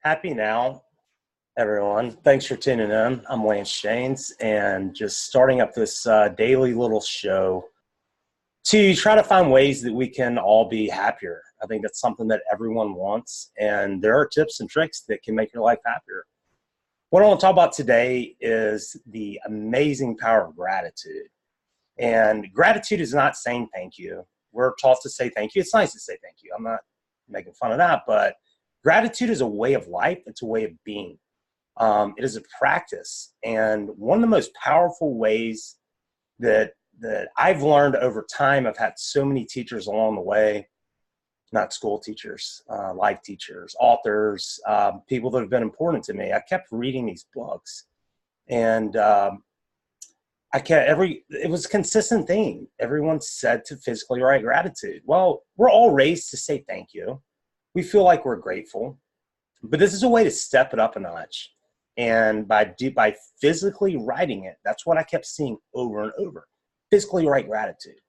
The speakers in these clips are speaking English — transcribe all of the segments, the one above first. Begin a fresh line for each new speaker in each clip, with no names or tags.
Happy now, everyone. Thanks for tuning in. I'm Jaynes, and just starting up this daily little show to try to find ways that we can all be happier. I think that's something that everyone wants, and there are tips and tricks that can make your life happier. What I want to talk about today is the amazing power of gratitude. And gratitude is not saying thank you. We're taught to say thank you. It's nice to say thank you. I'm not making fun of that, but gratitude is a way of life. It's a way of being. It is a practice. And one of the most powerful ways that I've learned over time, I've had so many teachers along the way, not school teachers, life teachers, authors, people that have been important to me. I kept reading these books, and it was a consistent theme. Everyone said to physically write gratitude. Well, we're all raised to say thank you. We feel like we're grateful, but this is a way to step it up a notch. And by physically writing it, that's what I kept seeing over and over. Physically write gratitude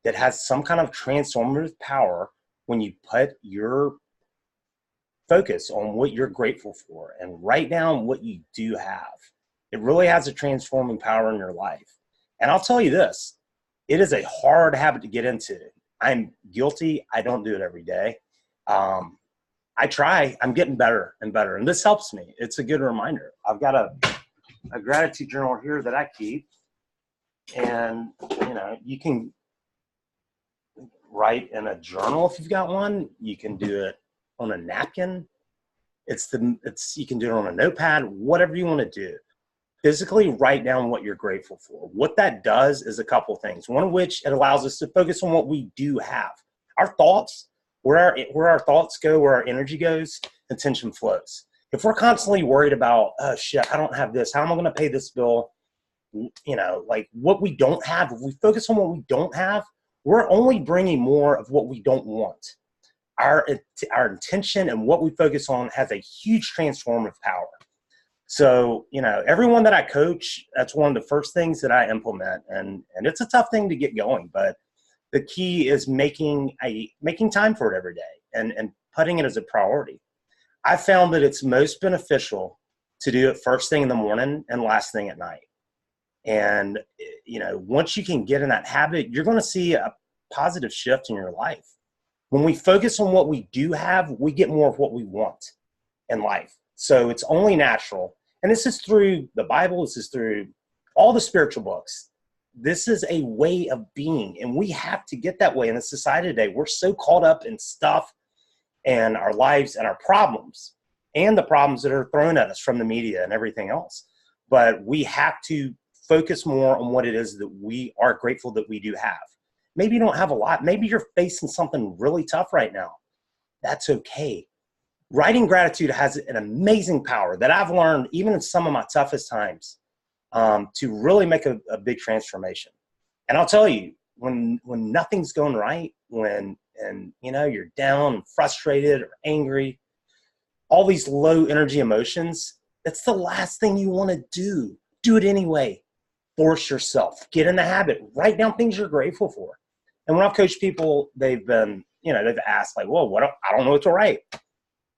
that has some kind of transformative power when you put your focus on what you're grateful for and write down what you do have. It really has a transforming power in your life. And I'll tell you this, it is a hard habit to get into. I'm guilty. I don't do it every day. I try. I'm getting better and better. And this helps me. It's a good reminder. I've got a gratitude journal here that I keep. And, you can write in a journal if you've got one. You can do it on a napkin. You can do it on a notepad, whatever you want to do. Physically write down what you're grateful for. What that does is a couple things. One of which, it allows us to focus on what we do have. Our thoughts, where our thoughts go, where our energy goes, attention flows. If we're constantly worried about, oh shit, I don't have this, how am I going to pay this bill? Like what we don't have, if we focus on what we don't have, we're only bringing more of what we don't want. Our intention and what we focus on has a huge transformative power. So, everyone that I coach, that's one of the first things that I implement. And it's a tough thing to get going, but the key is making time for it every day and putting it as a priority. I found that it's most beneficial to do it first thing in the morning and last thing at night. And, once you can get in that habit, you're going to see a positive shift in your life. When we focus on what we do have, we get more of what we want in life. So it's only natural. And this is through the Bible. This is through all the spiritual books. This is a way of being. And we have to get that way in the society today. We're so caught up in stuff and our lives and our problems and the problems that are thrown at us from the media and everything else. But we have to focus more on what it is that we are grateful that we do have. Maybe you don't have a lot. Maybe you're facing something really tough right now. That's okay. Writing gratitude has an amazing power that I've learned even in some of my toughest times to really make a big transformation. And I'll tell you, when nothing's going right, when you're down and frustrated or angry, all these low energy emotions, that's the last thing you want to do. Do it anyway. Force yourself. Get in the habit. Write down things you're grateful for. And when I've coached people, they've asked like, whoa, I don't know what to write.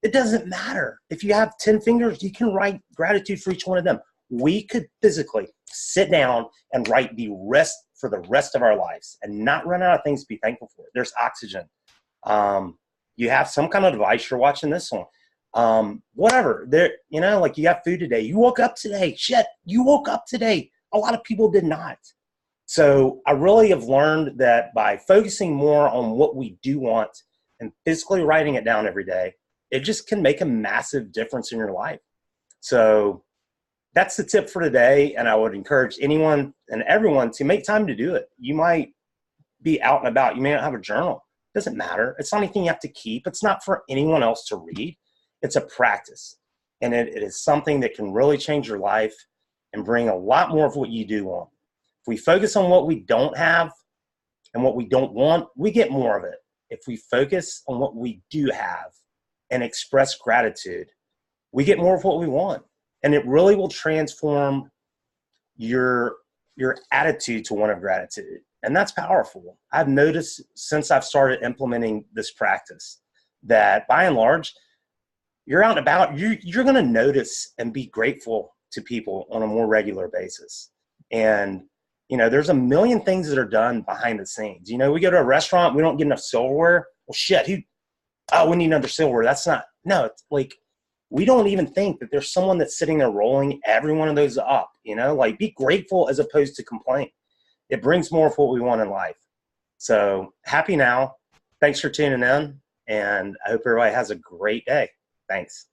It doesn't matter. If you have 10 fingers, you can write gratitude for each one of them. We could physically sit down and write for the rest of our lives and not run out of things to be thankful for. There's oxygen. You have some kind of device, you're watching this one. Whatever. Like you have food today. You woke up today. Shit, you woke up today. A lot of people did not. So I really have learned that by focusing more on what we do want and physically writing it down every day, it just can make a massive difference in your life. So that's the tip for today. And I would encourage anyone and everyone to make time to do it. You might be out and about. You may not have a journal. It doesn't matter. It's not anything you have to keep. It's not for anyone else to read. It's a practice. And it is something that can really change your life and bring a lot more of what you do on. If we focus on what we don't have and what we don't want, we get more of it. If we focus on what we do have and express gratitude, we get more of what we want. And it really will transform your attitude to one of gratitude. And that's powerful. I've noticed since I've started implementing this practice that by and large, you're out and about, you're going to notice and be grateful to people on a more regular basis. And, you know, there's a million things that are done behind the scenes. You know, we go to a restaurant, we don't get enough silverware. Well, shit, we need another silverware. That's not, no, it's like, we don't even think that there's someone that's sitting there rolling every one of those up, you know, like be grateful as opposed to complain. It brings more of what we want in life. So happy now. Thanks for tuning in. And I hope everybody has a great day. Thanks.